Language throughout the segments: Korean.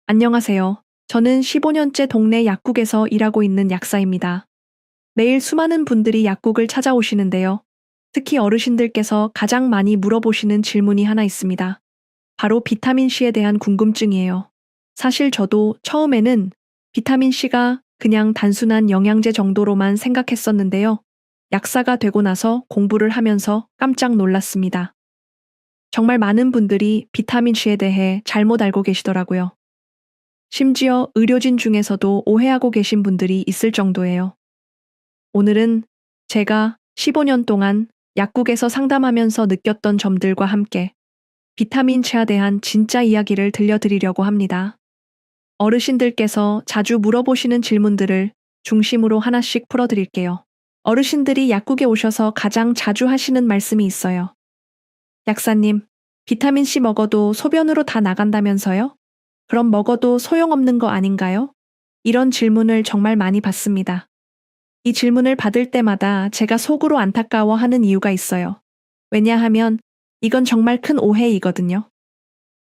안녕하세요. 저는 15년째 동네 약국에서 일하고 있는 약사입니다. 매일 수많은 분들이 약국을 찾아오시는데요. 특히 어르신들께서 가장 많이 물어보시는 질문이 하나 있습니다. 바로 비타민C에 대한 궁금증이에요. 사실 저도 처음에는 비타민C가 그냥 단순한 영양제 정도로만 생각했었는데요. 약사가 되고 나서 공부를 하면서 깜짝 놀랐습니다. 정말 많은 분들이 비타민C에 대해 잘못 알고 계시더라고요. 심지어 의료진 중에서도 오해하고 계신 분들이 있을 정도예요. 오늘은 제가 15년 동안 약국에서 상담하면서 느꼈던 점들과 함께 비타민체에 대한 진짜 이야기를 들려드리려고 합니다. 어르신들께서 자주 물어보시는 질문들을 중심으로 하나씩 풀어드릴게요. 어르신들이 약국에 오셔서 가장 자주 하시는 말씀이 있어요. 약사님, 비타민C 먹어도 소변으로 다 나간다면서요? 그럼 먹어도 소용없는 거 아닌가요? 이런 질문을 정말 많이 받습니다. 이 질문을 받을 때마다 제가 속으로 안타까워하는 이유가 있어요. 왜냐하면 이건 정말 큰 오해이거든요.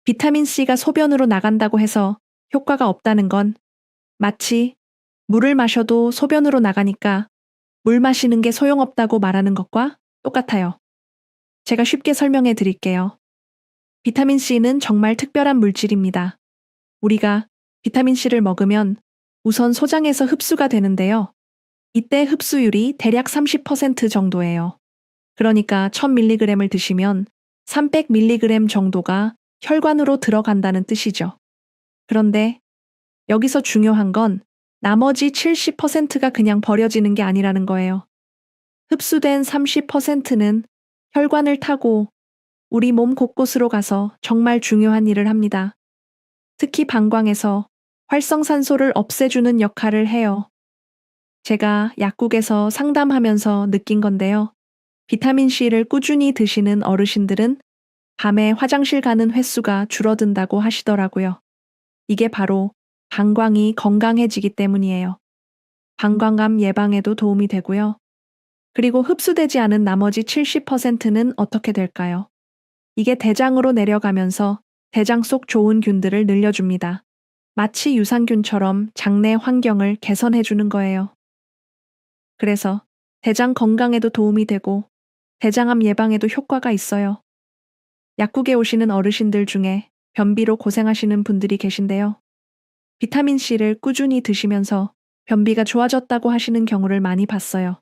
비타민C가 소변으로 나간다고 해서 효과가 없다는 건 마치 물을 마셔도 소변으로 나가니까 물 마시는 게 소용없다고 말하는 것과 똑같아요. 제가 쉽게 설명해 드릴게요. 비타민C는 정말 특별한 물질입니다. 우리가 비타민C를 먹으면 우선 소장에서 흡수가 되는데요. 이때 흡수율이 대략 30% 정도예요. 그러니까 1000mg을 드시면 300mg 정도가 혈관으로 들어간다는 뜻이죠. 그런데 여기서 중요한 건 나머지 70%가 그냥 버려지는 게 아니라는 거예요. 흡수된 30%는 혈관을 타고 우리 몸 곳곳으로 가서 정말 중요한 일을 합니다. 특히 방광에서 활성산소를 없애주는 역할을 해요. 제가 약국에서 상담하면서 느낀 건데요. 비타민C를 꾸준히 드시는 어르신들은 밤에 화장실 가는 횟수가 줄어든다고 하시더라고요. 이게 바로 방광이 건강해지기 때문이에요. 방광암 예방에도 도움이 되고요. 그리고 흡수되지 않은 나머지 70%는 어떻게 될까요? 이게 대장으로 내려가면서 대장 속 좋은 균들을 늘려줍니다. 마치 유산균처럼 장내 환경을 개선해주는 거예요. 그래서 대장 건강에도 도움이 되고 대장암 예방에도 효과가 있어요. 약국에 오시는 어르신들 중에 변비로 고생하시는 분들이 계신데요. 비타민C를 꾸준히 드시면서 변비가 좋아졌다고 하시는 경우를 많이 봤어요.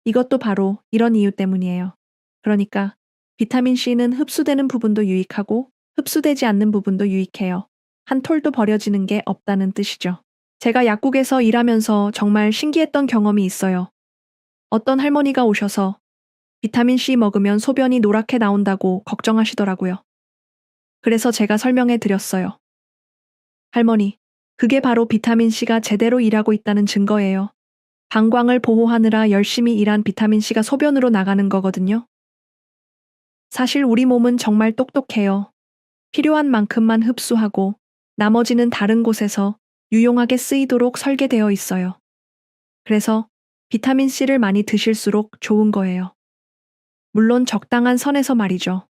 이것도 바로 이런 이유 때문이에요. 그러니까 비타민C는 흡수되는 부분도 유익하고 흡수되지 않는 부분도 유익해요. 한 톨도 버려지는 게 없다는 뜻이죠. 제가 약국에서 일하면서 정말 신기했던 경험이 있어요. 어떤 할머니가 오셔서 비타민C 먹으면 소변이 노랗게 나온다고 걱정하시더라고요. 그래서 제가 설명해 드렸어요. 할머니, 그게 바로 비타민C가 제대로 일하고 있다는 증거예요. 방광을 보호하느라 열심히 일한 비타민C가 소변으로 나가는 거거든요. 사실 우리 몸은 정말 똑똑해요. 필요한 만큼만 흡수하고 나머지는 다른 곳에서 유용하게 쓰이도록 설계되어 있어요. 그래서 비타민C를 많이 드실수록 좋은 거예요. 물론 적당한 선에서 말이죠.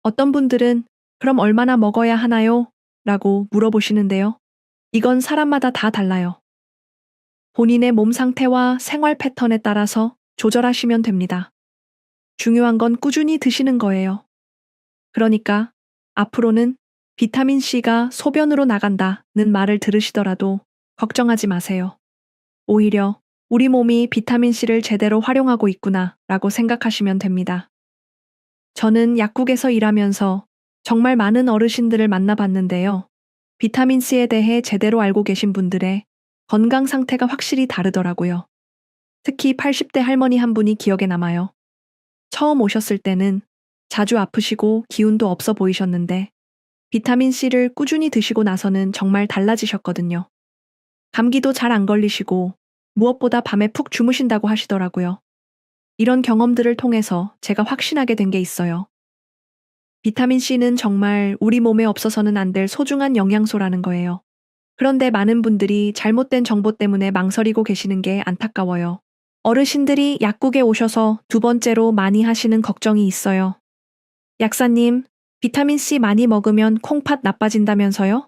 어떤 분들은 그럼 얼마나 먹어야 하나요? 라고 물어보시는데요. 이건 사람마다 다 달라요. 본인의 몸 상태와 생활 패턴에 따라서 조절하시면 됩니다. 중요한 건 꾸준히 드시는 거예요. 그러니까 앞으로는 비타민C가 소변으로 나간다는 말을 들으시더라도 걱정하지 마세요. 오히려 우리 몸이 비타민C를 제대로 활용하고 있구나 라고 생각하시면 됩니다. 저는 약국에서 일하면서 정말 많은 어르신들을 만나봤는데요. 비타민C에 대해 제대로 알고 계신 분들의 건강 상태가 확실히 다르더라고요. 특히 80대 할머니 한 분이 기억에 남아요. 처음 오셨을 때는 자주 아프시고 기운도 없어 보이셨는데 비타민C를 꾸준히 드시고 나서는 정말 달라지셨거든요. 감기도 잘 안 걸리시고 무엇보다 밤에 푹 주무신다고 하시더라고요. 이런 경험들을 통해서 제가 확신하게 된 게 있어요. 비타민C는 정말 우리 몸에 없어서는 안 될 소중한 영양소라는 거예요. 그런데 많은 분들이 잘못된 정보 때문에 망설이고 계시는 게 안타까워요. 어르신들이 약국에 오셔서 두 번째로 많이 하시는 걱정이 있어요. 약사님, 비타민C 많이 먹으면 콩팥 나빠진다면서요?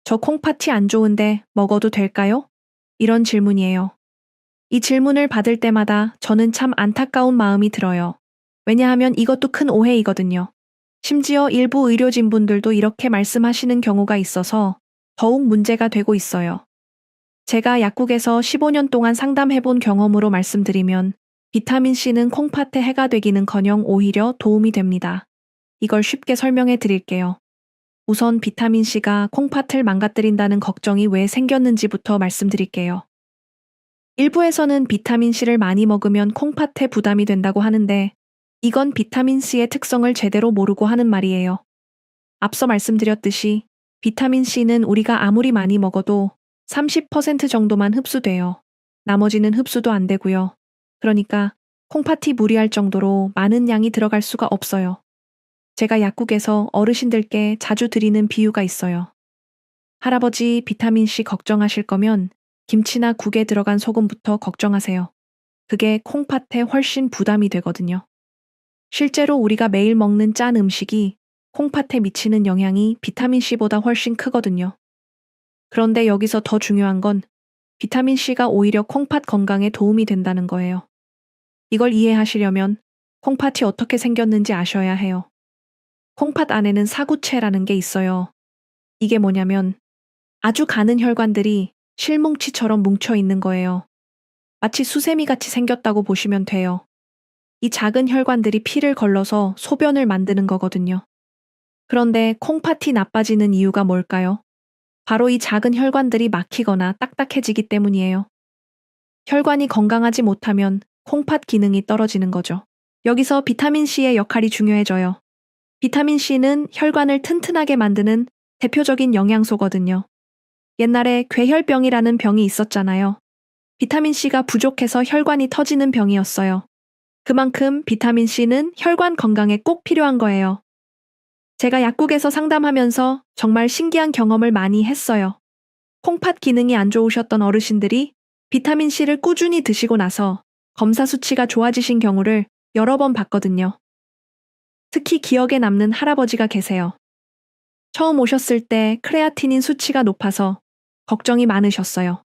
저 콩팥이 안 좋은데 먹어도 될까요? 이런 질문이에요. 이 질문을 받을 때마다 저는 참 안타까운 마음이 들어요. 왜냐하면 이것도 큰 오해이거든요. 심지어 일부 의료진분들도 이렇게 말씀하시는 경우가 있어서 더욱 문제가 되고 있어요. 제가 약국에서 15년 동안 상담해본 경험으로 말씀드리면 비타민C는 콩팥에 해가 되기는커녕 오히려 도움이 됩니다. 이걸 쉽게 설명해 드릴게요. 우선 비타민C가 콩팥을 망가뜨린다는 걱정이 왜 생겼는지부터 말씀드릴게요. 일부에서는 비타민C를 많이 먹으면 콩팥에 부담이 된다고 하는데 이건 비타민C의 특성을 제대로 모르고 하는 말이에요. 앞서 말씀드렸듯이 비타민C는 우리가 아무리 많이 먹어도 30% 정도만 흡수돼요. 나머지는 흡수도 안 되고요. 그러니까 콩팥이 무리할 정도로 많은 양이 들어갈 수가 없어요. 제가 약국에서 어르신들께 자주 드리는 비유가 있어요. 할아버지 비타민C 걱정하실 거면 김치나 국에 들어간 소금부터 걱정하세요. 그게 콩팥에 훨씬 부담이 되거든요. 실제로 우리가 매일 먹는 짠 음식이 콩팥에 미치는 영향이 비타민C보다 훨씬 크거든요. 그런데 여기서 더 중요한 건 비타민C가 오히려 콩팥 건강에 도움이 된다는 거예요. 이걸 이해하시려면 콩팥이 어떻게 생겼는지 아셔야 해요. 콩팥 안에는 사구체라는 게 있어요. 이게 뭐냐면 아주 가는 혈관들이 실뭉치처럼 뭉쳐 있는 거예요. 마치 수세미같이 생겼다고 보시면 돼요. 이 작은 혈관들이 피를 걸러서 소변을 만드는 거거든요. 그런데 콩팥이 나빠지는 이유가 뭘까요? 바로 이 작은 혈관들이 막히거나 딱딱해지기 때문이에요. 혈관이 건강하지 못하면 콩팥 기능이 떨어지는 거죠. 여기서 비타민C의 역할이 중요해져요. 비타민C는 혈관을 튼튼하게 만드는 대표적인 영양소거든요. 옛날에 괴혈병이라는 병이 있었잖아요. 비타민C가 부족해서 혈관이 터지는 병이었어요. 그만큼 비타민C는 혈관 건강에 꼭 필요한 거예요. 제가 약국에서 상담하면서 정말 신기한 경험을 많이 했어요. 콩팥 기능이 안 좋으셨던 어르신들이 비타민C를 꾸준히 드시고 나서 검사 수치가 좋아지신 경우를 여러 번 봤거든요. 특히 기억에 남는 할아버지가 계세요. 처음 오셨을 때 크레아티닌 수치가 높아서 걱정이 많으셨어요.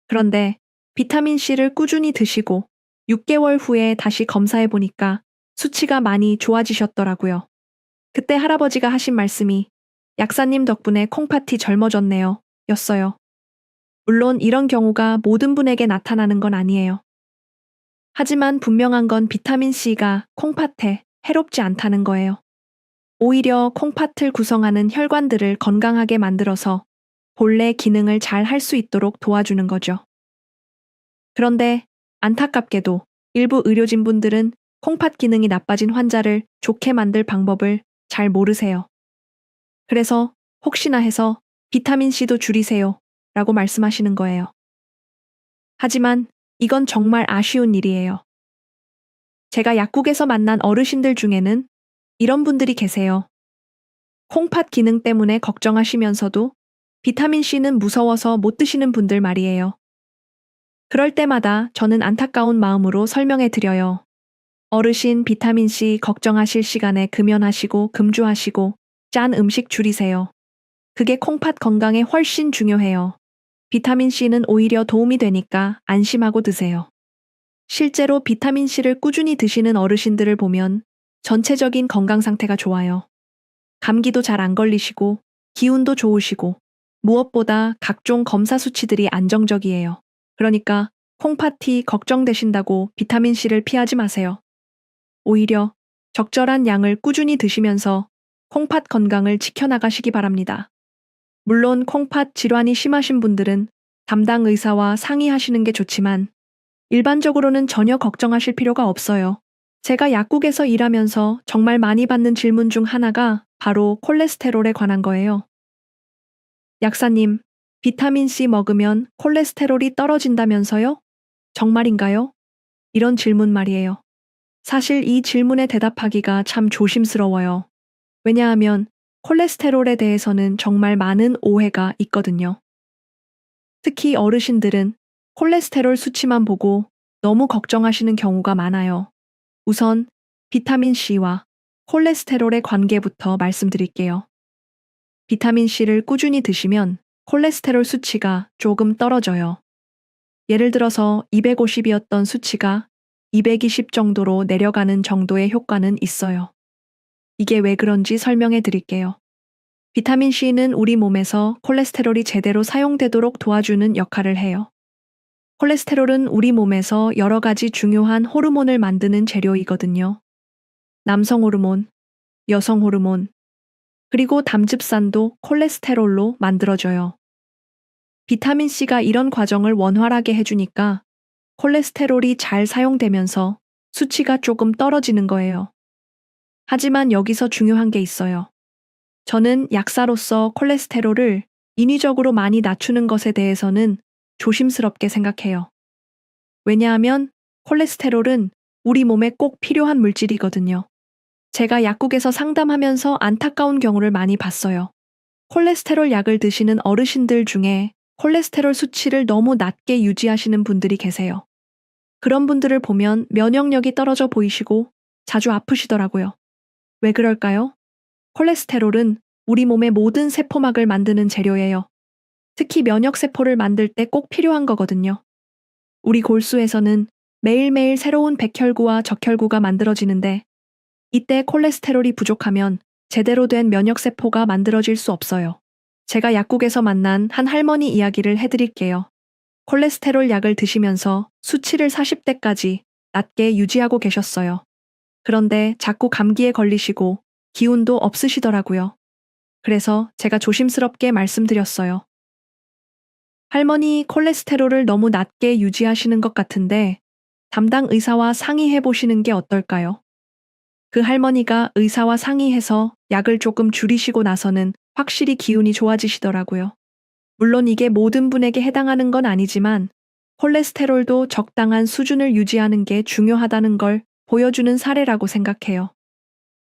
그런데 비타민C를 꾸준히 드시고 6개월 후에 다시 검사해 보니까 수치가 많이 좋아지셨더라고요. 그때 할아버지가 하신 말씀이 약사님 덕분에 콩팥이 젊어졌네요. 였어요. 물론 이런 경우가 모든 분에게 나타나는 건 아니에요. 하지만 분명한 건 비타민C가 콩팥에 해롭지 않다는 거예요. 오히려 콩팥을 구성하는 혈관들을 건강하게 만들어서 본래 기능을 잘 할 수 있도록 도와주는 거죠. 그런데 안타깝게도 일부 의료진분들은 콩팥 기능이 나빠진 환자를 좋게 만들 방법을 잘 모르세요. 그래서 혹시나 해서 비타민C도 줄이세요 라고 말씀하시는 거예요. 하지만 이건 정말 아쉬운 일이에요. 제가 약국에서 만난 어르신들 중에는 이런 분들이 계세요. 콩팥 기능 때문에 걱정하시면서도 비타민C는 무서워서 못 드시는 분들 말이에요. 그럴 때마다 저는 안타까운 마음으로 설명해 드려요. 어르신 비타민C 걱정하실 시간에 금연하시고 금주하시고 짠 음식 줄이세요. 그게 콩팥 건강에 훨씬 중요해요. 비타민C는 오히려 도움이 되니까 안심하고 드세요. 실제로 비타민C를 꾸준히 드시는 어르신들을 보면 전체적인 건강 상태가 좋아요. 감기도 잘 안 걸리시고 기운도 좋으시고 무엇보다 각종 검사 수치들이 안정적이에요. 그러니까 콩팥이 걱정되신다고 비타민C를 피하지 마세요. 오히려 적절한 양을 꾸준히 드시면서 콩팥 건강을 지켜나가시기 바랍니다. 물론 콩팥 질환이 심하신 분들은 담당 의사와 상의하시는 게 좋지만 일반적으로는 전혀 걱정하실 필요가 없어요. 제가 약국에서 일하면서 정말 많이 받는 질문 중 하나가 바로 콜레스테롤에 관한 거예요. 약사님, 비타민C 먹으면 콜레스테롤이 떨어진다면서요? 정말인가요? 이런 질문 말이에요. 사실 이 질문에 대답하기가 참 조심스러워요. 왜냐하면 콜레스테롤에 대해서는 정말 많은 오해가 있거든요. 특히 어르신들은 콜레스테롤 수치만 보고 너무 걱정하시는 경우가 많아요. 우선 비타민C와 콜레스테롤의 관계부터 말씀드릴게요. 비타민 C를 꾸준히 드시면 콜레스테롤 수치가 조금 떨어져요. 예를 들어서 250이었던 수치가 220 정도로 내려가는 정도의 효과는 있어요. 이게 왜 그런지 설명해 드릴게요. 비타민 C는 우리 몸에서 콜레스테롤이 제대로 사용되도록 도와주는 역할을 해요. 콜레스테롤은 우리 몸에서 여러 가지 중요한 호르몬을 만드는 재료이거든요. 남성 호르몬, 여성 호르몬, 그리고 담즙산도 콜레스테롤로 만들어져요. 비타민 C가 이런 과정을 원활하게 해주니까 콜레스테롤이 잘 사용되면서 수치가 조금 떨어지는 거예요. 하지만 여기서 중요한 게 있어요. 저는 약사로서 콜레스테롤을 인위적으로 많이 낮추는 것에 대해서는 조심스럽게 생각해요. 왜냐하면 콜레스테롤은 우리 몸에 꼭 필요한 물질이거든요. 제가 약국에서 상담하면서 안타까운 경우를 많이 봤어요. 콜레스테롤 약을 드시는 어르신들 중에 콜레스테롤 수치를 너무 낮게 유지하시는 분들이 계세요. 그런 분들을 보면 면역력이 떨어져 보이시고 자주 아프시더라고요. 왜 그럴까요? 콜레스테롤은 우리 몸의 모든 세포막을 만드는 재료예요. 특히 면역세포를 만들 때 꼭 필요한 거거든요. 우리 골수에서는 매일매일 새로운 백혈구와 적혈구가 만들어지는데 이때 콜레스테롤이 부족하면 제대로 된 면역세포가 만들어질 수 없어요. 제가 약국에서 만난 한 할머니 이야기를 해드릴게요. 콜레스테롤 약을 드시면서 수치를 40대까지 낮게 유지하고 계셨어요. 그런데 자꾸 감기에 걸리시고 기운도 없으시더라고요. 그래서 제가 조심스럽게 말씀드렸어요. 할머니 콜레스테롤을 너무 낮게 유지하시는 것 같은데 담당 의사와 상의해 보시는 게 어떨까요? 그 할머니가 의사와 상의해서 약을 조금 줄이시고 나서는 확실히 기운이 좋아지시더라고요. 물론 이게 모든 분에게 해당하는 건 아니지만 콜레스테롤도 적당한 수준을 유지하는 게 중요하다는 걸 보여주는 사례라고 생각해요.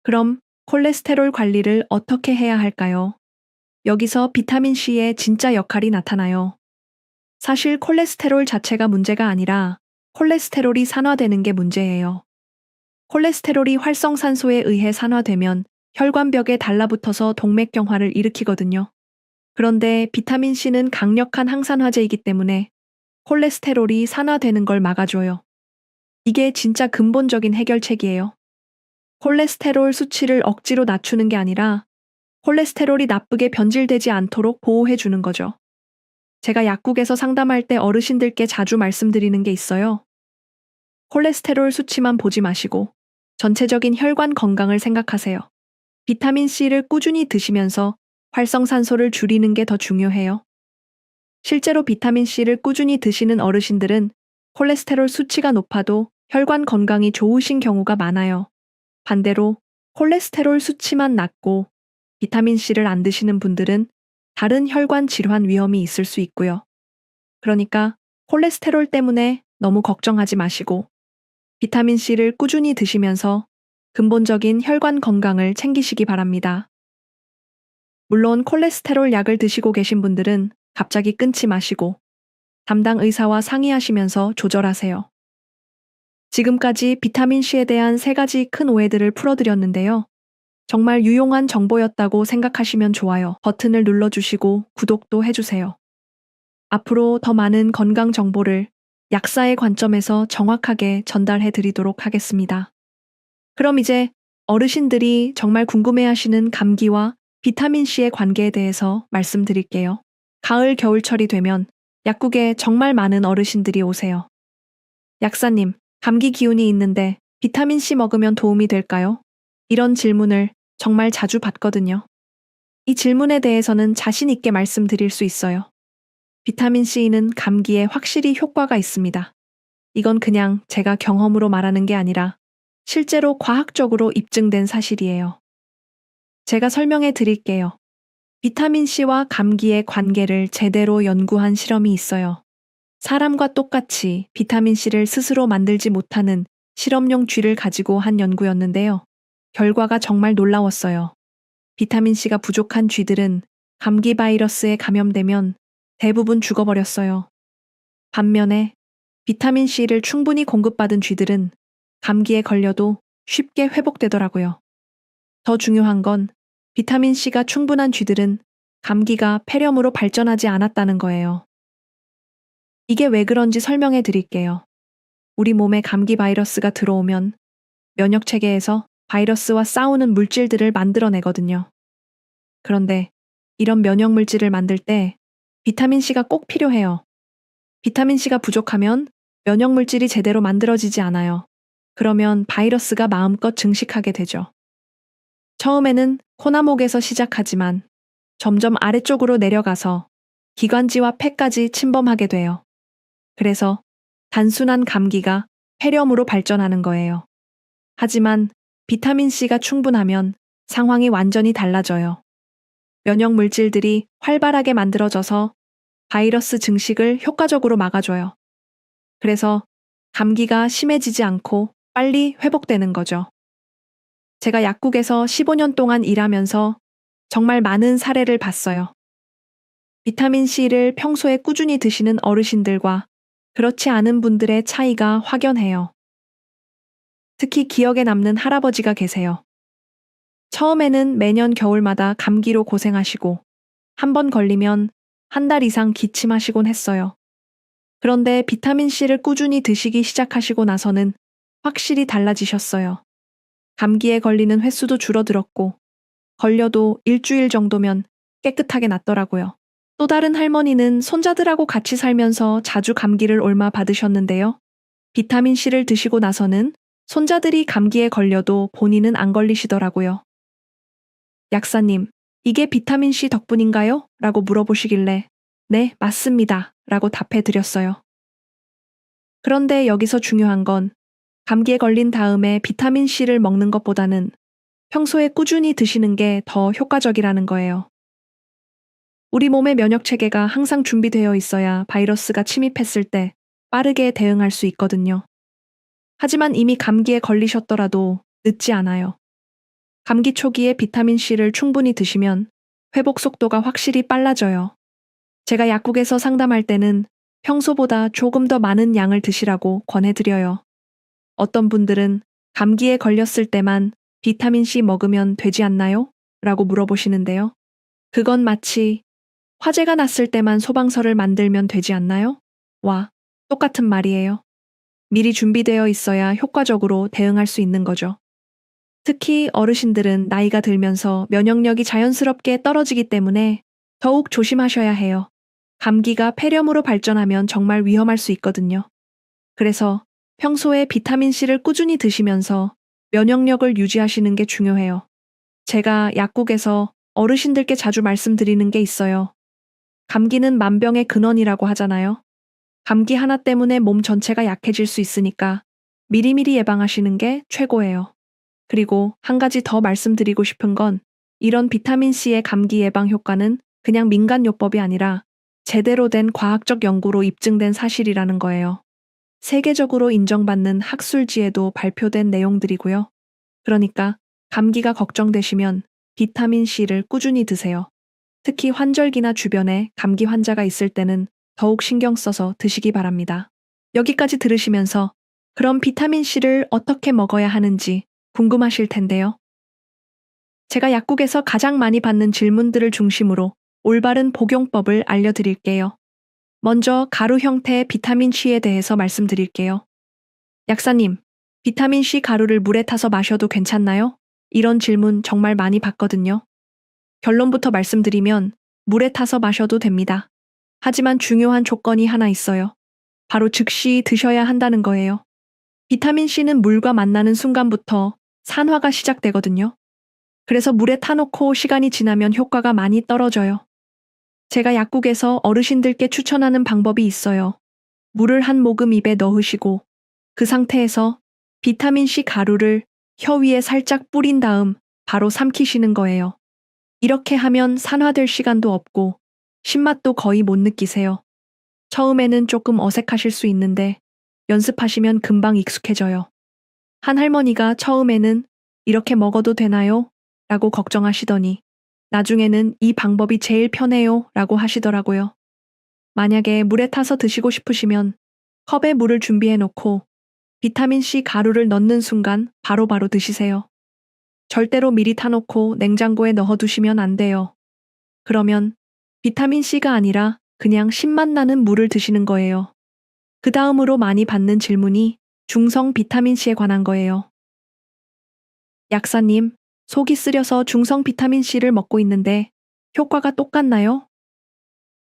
그럼 콜레스테롤 관리를 어떻게 해야 할까요? 여기서 비타민 C의 진짜 역할이 나타나요. 사실 콜레스테롤 자체가 문제가 아니라 콜레스테롤이 산화되는 게 문제예요. 콜레스테롤이 활성산소에 의해 산화되면 혈관벽에 달라붙어서 동맥경화를 일으키거든요. 그런데 비타민 C는 강력한 항산화제이기 때문에 콜레스테롤이 산화되는 걸 막아줘요. 이게 진짜 근본적인 해결책이에요. 콜레스테롤 수치를 억지로 낮추는 게 아니라 콜레스테롤이 나쁘게 변질되지 않도록 보호해 주는 거죠. 제가 약국에서 상담할 때 어르신들께 자주 말씀드리는 게 있어요. 콜레스테롤 수치만 보지 마시고 전체적인 혈관 건강을 생각하세요. 비타민 C를 꾸준히 드시면서 활성산소를 줄이는 게 더 중요해요. 실제로 비타민 C를 꾸준히 드시는 어르신들은 콜레스테롤 수치가 높아도 혈관 건강이 좋으신 경우가 많아요. 반대로 콜레스테롤 수치만 낮고 비타민 C를 안 드시는 분들은 다른 혈관 질환 위험이 있을 수 있고요. 그러니까 콜레스테롤 때문에 너무 걱정하지 마시고 비타민 C를 꾸준히 드시면서 근본적인 혈관 건강을 챙기시기 바랍니다. 물론 콜레스테롤 약을 드시고 계신 분들은 갑자기 끊지 마시고 담당 의사와 상의하시면서 조절하세요. 지금까지 비타민 C에 대한 3가지 큰 오해들을 풀어드렸는데요. 정말 유용한 정보였다고 생각하시면 좋아요 버튼을 눌러주시고 구독도 해주세요. 앞으로 더 많은 건강 정보를 약사의 관점에서 정확하게 전달해 드리도록 하겠습니다. 그럼 이제 어르신들이 정말 궁금해하시는 감기와 비타민 C의 관계에 대해서 말씀드릴게요. 가을 겨울철이 되면 약국에 정말 많은 어르신들이 오세요. 약사님, 감기 기운이 있는데 비타민 C 먹으면 도움이 될까요? 이런 질문을 정말 자주 받거든요. 이 질문에 대해서는 자신 있게 말씀드릴 수 있어요. 비타민 C는 감기에 확실히 효과가 있습니다. 이건 그냥 제가 경험으로 말하는 게 아니라 실제로 과학적으로 입증된 사실이에요. 제가 설명해 드릴게요. 비타민 C와 감기의 관계를 제대로 연구한 실험이 있어요. 사람과 똑같이 비타민 C를 스스로 만들지 못하는 실험용 쥐를 가지고 한 연구였는데요. 결과가 정말 놀라웠어요. 비타민 C가 부족한 쥐들은 감기 바이러스에 감염되면 대부분 죽어버렸어요. 반면에 비타민 C를 충분히 공급받은 쥐들은 감기에 걸려도 쉽게 회복되더라고요. 더 중요한 건 비타민 C가 충분한 쥐들은 감기가 폐렴으로 발전하지 않았다는 거예요. 이게 왜 그런지 설명해 드릴게요. 우리 몸에 감기 바이러스가 들어오면 면역 체계에서 바이러스와 싸우는 물질들을 만들어내거든요. 그런데 이런 면역 물질을 만들 때 비타민C가 꼭 필요해요. 비타민C가 부족하면 면역 물질이 제대로 만들어지지 않아요. 그러면 바이러스가 마음껏 증식하게 되죠. 처음에는 코나목에서 시작하지만 점점 아래쪽으로 내려가서 기관지와 폐까지 침범하게 돼요. 그래서 단순한 감기가 폐렴으로 발전하는 거예요. 하지만 비타민C가 충분하면 상황이 완전히 달라져요. 면역 물질들이 활발하게 만들어져서 바이러스 증식을 효과적으로 막아줘요. 그래서 감기가 심해지지 않고 빨리 회복되는 거죠. 제가 약국에서 15년 동안 일하면서 정말 많은 사례를 봤어요. 비타민C를 평소에 꾸준히 드시는 어르신들과 그렇지 않은 분들의 차이가 확연해요. 특히 기억에 남는 할아버지가 계세요. 처음에는 매년 겨울마다 감기로 고생하시고 한 번 걸리면 한 달 이상 기침하시곤 했어요. 그런데 비타민C를 꾸준히 드시기 시작하시고 나서는 확실히 달라지셨어요. 감기에 걸리는 횟수도 줄어들었고 걸려도 일주일 정도면 깨끗하게 낫더라고요. 또 다른 할머니는 손자들하고 같이 살면서 자주 감기를 옮아 받으셨는데요. 비타민C를 드시고 나서는 손자들이 감기에 걸려도 본인은 안 걸리시더라고요. 약사님, 이게 비타민C 덕분인가요? 라고 물어보시길래 네, 맞습니다. 라고 답해 드렸어요. 그런데 여기서 중요한 건 감기에 걸린 다음에 비타민C를 먹는 것보다는 평소에 꾸준히 드시는 게 더 효과적이라는 거예요. 우리 몸의 면역 체계가 항상 준비되어 있어야 바이러스가 침입했을 때 빠르게 대응할 수 있거든요. 하지만 이미 감기에 걸리셨더라도 늦지 않아요. 감기 초기에 비타민C를 충분히 드시면 회복 속도가 확실히 빨라져요. 제가 약국에서 상담할 때는 평소보다 조금 더 많은 양을 드시라고 권해드려요. 어떤 분들은 감기에 걸렸을 때만 비타민C 먹으면 되지 않나요? 라고 물어보시는데요. 그건 마치 화재가 났을 때만 소방서를 만들면 되지 않나요? 와, 똑같은 말이에요. 미리 준비되어 있어야 효과적으로 대응할 수 있는 거죠. 특히 어르신들은 나이가 들면서 면역력이 자연스럽게 떨어지기 때문에 더욱 조심하셔야 해요. 감기가 폐렴으로 발전하면 정말 위험할 수 있거든요. 그래서 평소에 비타민C를 꾸준히 드시면서 면역력을 유지하시는 게 중요해요. 제가 약국에서 어르신들께 자주 말씀드리는 게 있어요. 감기는 만병의 근원이라고 하잖아요. 감기 하나 때문에 몸 전체가 약해질 수 있으니까 미리미리 예방하시는 게 최고예요. 그리고 한 가지 더 말씀드리고 싶은 건 이런 비타민C의 감기 예방 효과는 그냥 민간요법이 아니라 제대로 된 과학적 연구로 입증된 사실이라는 거예요. 세계적으로 인정받는 학술지에도 발표된 내용들이고요. 그러니까 감기가 걱정되시면 비타민C를 꾸준히 드세요. 특히 환절기나 주변에 감기 환자가 있을 때는 더욱 신경 써서 드시기 바랍니다. 여기까지 들으시면서 그럼 비타민C를 어떻게 먹어야 하는지 궁금하실 텐데요. 제가 약국에서 가장 많이 받는 질문들을 중심으로 올바른 복용법을 알려드릴게요. 먼저 가루 형태의 비타민C에 대해서 말씀드릴게요. 약사님, 비타민C 가루를 물에 타서 마셔도 괜찮나요? 이런 질문 정말 많이 받거든요. 결론부터 말씀드리면 물에 타서 마셔도 됩니다. 하지만 중요한 조건이 하나 있어요. 바로 즉시 드셔야 한다는 거예요. 비타민C는 물과 만나는 순간부터 산화가 시작되거든요. 그래서 물에 타놓고 시간이 지나면 효과가 많이 떨어져요. 제가 약국에서 어르신들께 추천하는 방법이 있어요. 물을 한 모금 입에 넣으시고 그 상태에서 비타민C 가루를 혀 위에 살짝 뿌린 다음 바로 삼키시는 거예요. 이렇게 하면 산화될 시간도 없고 신맛도 거의 못 느끼세요. 처음에는 조금 어색하실 수 있는데 연습하시면 금방 익숙해져요. 한 할머니가 처음에는 이렇게 먹어도 되나요? 라고 걱정하시더니 나중에는 이 방법이 제일 편해요 라고 하시더라고요. 만약에 물에 타서 드시고 싶으시면 컵에 물을 준비해 놓고 비타민C 가루를 넣는 순간 바로바로 드시세요. 절대로 미리 타놓고 냉장고에 넣어두시면 안 돼요. 그러면 비타민 C가 아니라 그냥 신맛 나는 물을 드시는 거예요. 그 다음으로 많이 받는 질문이 중성 비타민 C에 관한 거예요. 약사님, 속이 쓰려서 중성 비타민 C를 먹고 있는데 효과가 똑같나요?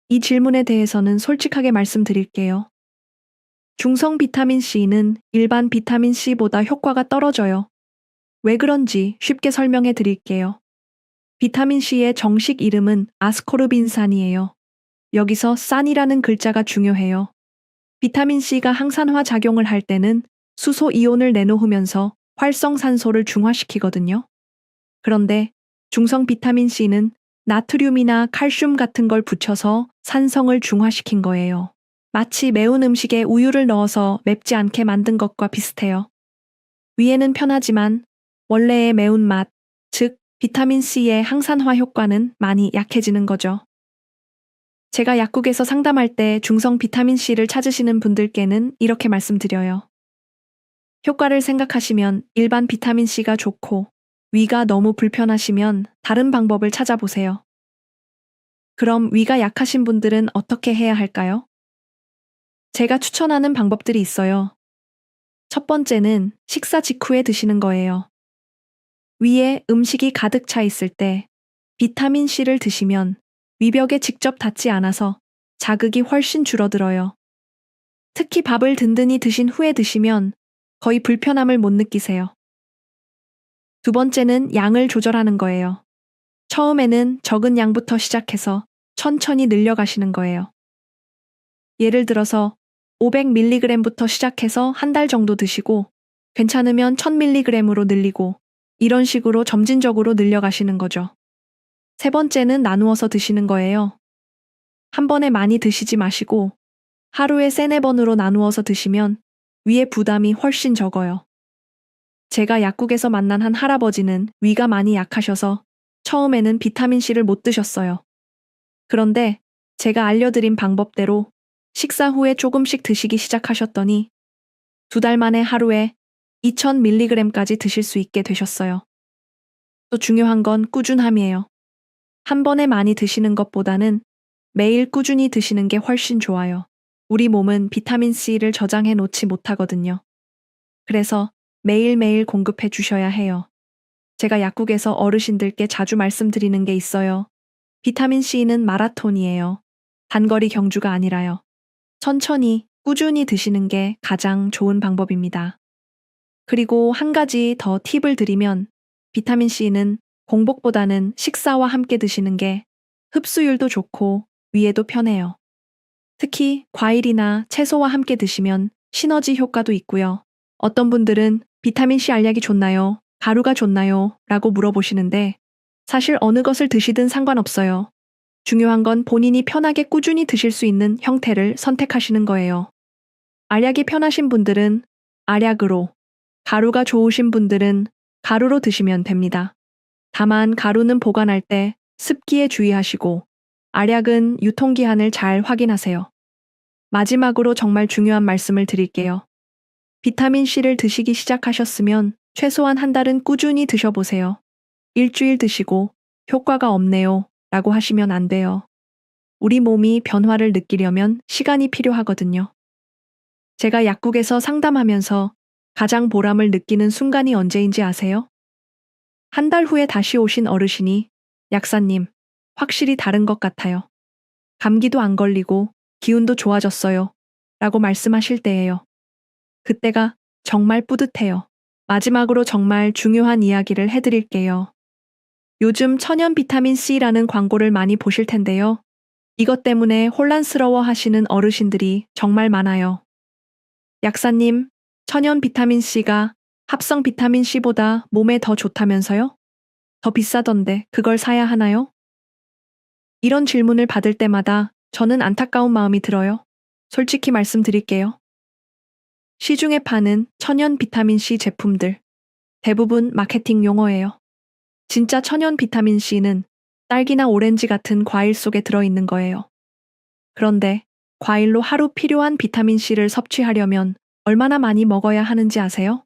이 질문에 대해서는 솔직하게 말씀드릴게요. 중성 비타민 C는 일반 비타민 C보다 효과가 떨어져요. 왜 그런지 쉽게 설명해 드릴게요. 비타민 C의 정식 이름은 아스코르빈산이에요. 여기서 산이라는 글자가 중요해요. 비타민 C가 항산화 작용을 할 때는 수소 이온을 내놓으면서 활성산소를 중화시키거든요. 그런데 중성 비타민 C는 나트륨이나 칼슘 같은 걸 붙여서 산성을 중화시킨 거예요. 마치 매운 음식에 우유를 넣어서 맵지 않게 만든 것과 비슷해요. 위에는 편하지만 원래의 매운맛, 즉 비타민 C의 항산화 효과는 많이 약해지는 거죠. 제가 약국에서 상담할 때 중성 비타민 C를 찾으시는 분들께는 이렇게 말씀드려요. 효과를 생각하시면 일반 비타민 C가 좋고 위가 너무 불편하시면 다른 방법을 찾아보세요. 그럼 위가 약하신 분들은 어떻게 해야 할까요? 제가 추천하는 방법들이 있어요. 첫 번째는 식사 직후에 드시는 거예요. 위에 음식이 가득 차 있을 때 비타민 C를 드시면 위벽에 직접 닿지 않아서 자극이 훨씬 줄어들어요. 특히 밥을 든든히 드신 후에 드시면 거의 불편함을 못 느끼세요. 두 번째는 양을 조절하는 거예요. 처음에는 적은 양부터 시작해서 천천히 늘려가시는 거예요. 예를 들어서 500mg부터 시작해서 한 달 정도 드시고 괜찮으면 1000mg으로 늘리고 이런 식으로 점진적으로 늘려가시는 거죠. 세 번째는 나누어서 드시는 거예요. 한 번에 많이 드시지 마시고 하루에 3-4번으로 나누어서 드시면 위의 부담이 훨씬 적어요. 제가 약국에서 만난 한 할아버지는 위가 많이 약하셔서 처음에는 비타민C를 못 드셨어요. 그런데 제가 알려드린 방법대로 식사 후에 조금씩 드시기 시작하셨더니 2달 만에 하루에 2000mg까지 드실 수 있게 되셨어요. 또 중요한 건 꾸준함이에요. 한 번에 많이 드시는 것보다는 매일 꾸준히 드시는 게 훨씬 좋아요. 우리 몸은 비타민C를 저장해 놓지 못하거든요. 그래서 매일매일 공급해 주셔야 해요. 제가 약국에서 어르신들께 자주 말씀드리는 게 있어요. 비타민C는 마라톤이에요. 단거리 경주가 아니라요. 천천히, 꾸준히 드시는 게 가장 좋은 방법입니다. 그리고 한 가지 더 팁을 드리면 비타민C는 공복보다는 식사와 함께 드시는 게 흡수율도 좋고 위에도 편해요. 특히 과일이나 채소와 함께 드시면 시너지 효과도 있고요. 어떤 분들은 비타민C 알약이 좋나요? 가루가 좋나요? 라고 물어보시는데 사실 어느 것을 드시든 상관없어요. 중요한 건 본인이 편하게 꾸준히 드실 수 있는 형태를 선택하시는 거예요. 알약이 편하신 분들은 알약으로, 가루가 좋으신 분들은 가루로 드시면 됩니다. 다만 가루는 보관할 때 습기에 주의하시고 알약은 유통기한을 잘 확인하세요. 마지막으로 정말 중요한 말씀을 드릴게요. 비타민C를 드시기 시작하셨으면 최소한 한 달은 꾸준히 드셔보세요. 일주일 드시고 효과가 없네요 라고 하시면 안 돼요. 우리 몸이 변화를 느끼려면 시간이 필요하거든요. 제가 약국에서 상담하면서 가장 보람을 느끼는 순간이 언제인지 아세요? 한 달 후에 다시 오신 어르신이 약사님, 확실히 다른 것 같아요. 감기도 안 걸리고 기운도 좋아졌어요. 라고 말씀하실 때예요. 그때가 정말 뿌듯해요. 마지막으로 정말 중요한 이야기를 해드릴게요. 요즘 천연 비타민 C라는 광고를 많이 보실 텐데요. 이것 때문에 혼란스러워 하시는 어르신들이 정말 많아요. 약사님, 천연 비타민 C가 합성 비타민 C보다 몸에 더 좋다면서요? 더 비싸던데 그걸 사야 하나요? 이런 질문을 받을 때마다 저는 안타까운 마음이 들어요. 솔직히 말씀드릴게요. 시중에 파는 천연 비타민 C 제품들, 대부분 마케팅 용어예요. 진짜 천연 비타민 C는 딸기나 오렌지 같은 과일 속에 들어있는 거예요. 그런데 과일로 하루 필요한 비타민 C를 섭취하려면 얼마나 많이 먹어야 하는지 아세요?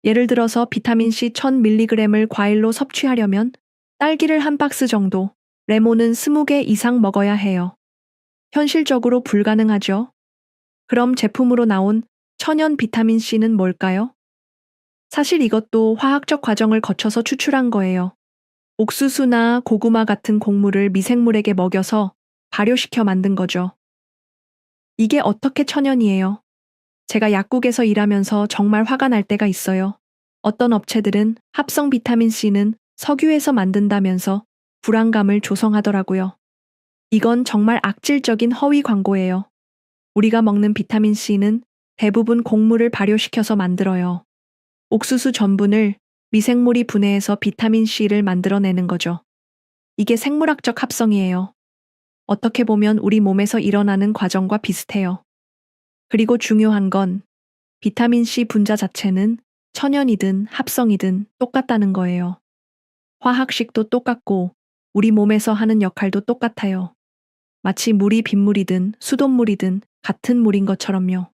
예를 들어서 비타민 C 1000mg을 과일로 섭취하려면 딸기를 한 박스 정도, 레몬은 20개 이상 먹어야 해요. 현실적으로 불가능하죠? 그럼 제품으로 나온 천연 비타민 C는 뭘까요? 사실 이것도 화학적 과정을 거쳐서 추출한 거예요. 옥수수나 고구마 같은 곡물을 미생물에게 먹여서 발효시켜 만든 거죠. 이게 어떻게 천연이에요? 제가 약국에서 일하면서 정말 화가 날 때가 있어요. 어떤 업체들은 합성 비타민 C는 석유에서 만든다면서 불안감을 조성하더라고요. 이건 정말 악질적인 허위 광고예요. 우리가 먹는 비타민 C는 대부분 곡물을 발효시켜서 만들어요. 옥수수 전분을 미생물이 분해해서 비타민 C를 만들어내는 거죠. 이게 생물학적 합성이에요. 어떻게 보면 우리 몸에서 일어나는 과정과 비슷해요. 그리고 중요한 건 비타민 C 분자 자체는 천연이든 합성이든 똑같다는 거예요. 화학식도 똑같고 우리 몸에서 하는 역할도 똑같아요. 마치 물이 빗물이든 수돗물이든 같은 물인 것처럼요.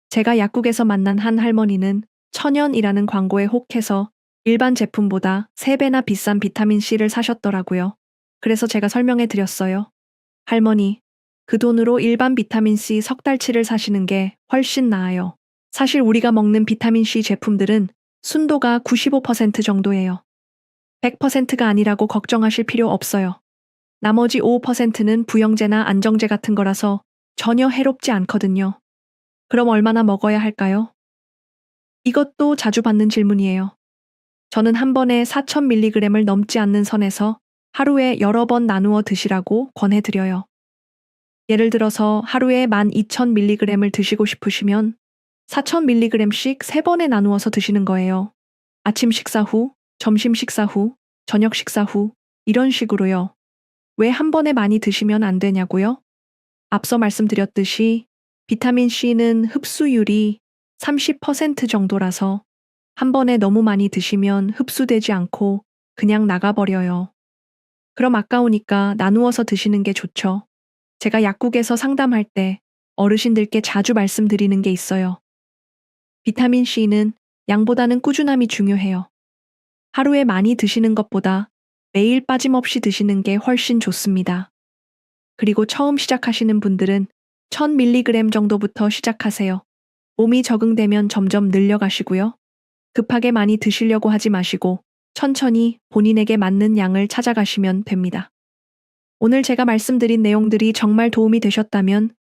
제가 약국에서 만난 한 할머니는 천연이라는 광고에 혹해서 일반 제품보다 3배나 비싼 비타민 C를 사셨더라고요. 그래서 제가 설명해 드렸어요. 할머니, 그 돈으로 일반 비타민 C 석 달치를 사시는 게 훨씬 나아요. 사실 우리가 먹는 비타민 C 제품들은 순도가 95% 정도예요. 100%가 아니라고 걱정하실 필요 없어요. 나머지 5%는 부영제나 안정제 같은 거라서 전혀 해롭지 않거든요. 그럼 얼마나 먹어야 할까요? 이것도 자주 받는 질문이에요. 저는 한 번에 4000mg을 넘지 않는 선에서 하루에 여러 번 나누어 드시라고 권해드려요. 예를 들어서 하루에 12,000mg을 드시고 싶으시면 4000mg씩 3번에 나누어서 드시는 거예요. 아침 식사 후, 점심 식사 후, 저녁 식사 후, 이런 식으로요. 왜 한 번에 많이 드시면 안 되냐고요? 앞서 말씀드렸듯이 비타민 C는 흡수율이 30% 정도라서 한 번에 너무 많이 드시면 흡수되지 않고 그냥 나가버려요. 그럼 아까우니까 나누어서 드시는 게 좋죠. 제가 약국에서 상담할 때 어르신들께 자주 말씀드리는 게 있어요. 비타민 C는 양보다는 꾸준함이 중요해요. 하루에 많이 드시는 것보다 매일 빠짐없이 드시는 게 훨씬 좋습니다. 그리고 처음 시작하시는 분들은 1000mg 정도부터 시작하세요. 몸이 적응되면 점점 늘려가시고요. 급하게 많이 드시려고 하지 마시고 천천히 본인에게 맞는 양을 찾아가시면 됩니다. 오늘 제가 말씀드린 내용들이 정말 도움이 되셨다면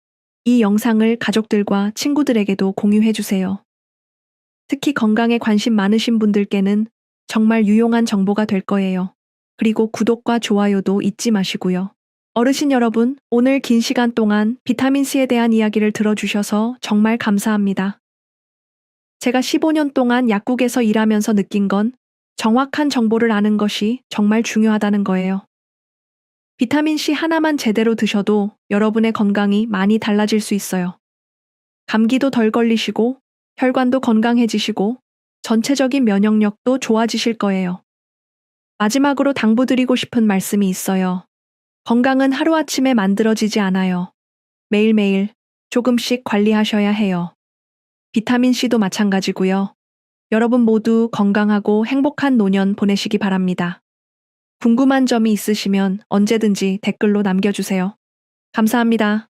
이 영상을 가족들과 친구들에게도 공유해 주세요. 특히 건강에 관심 많으신 분들께는 정말 유용한 정보가 될 거예요. 그리고 구독과 좋아요도 잊지 마시고요. 어르신 여러분, 오늘 긴 시간 동안 비타민C에 대한 이야기를 들어주셔서 정말 감사합니다. 제가 15년 동안 약국에서 일하면서 느낀 건 정확한 정보를 아는 것이 정말 중요하다는 거예요. 비타민C 하나만 제대로 드셔도 여러분의 건강이 많이 달라질 수 있어요. 감기도 덜 걸리시고, 혈관도 건강해지시고, 전체적인 면역력도 좋아지실 거예요. 마지막으로 당부드리고 싶은 말씀이 있어요. 건강은 하루아침에 만들어지지 않아요. 매일매일 조금씩 관리하셔야 해요. 비타민C도 마찬가지고요. 여러분 모두 건강하고 행복한 노년 보내시기 바랍니다. 궁금한 점이 있으시면 언제든지 댓글로 남겨주세요. 감사합니다.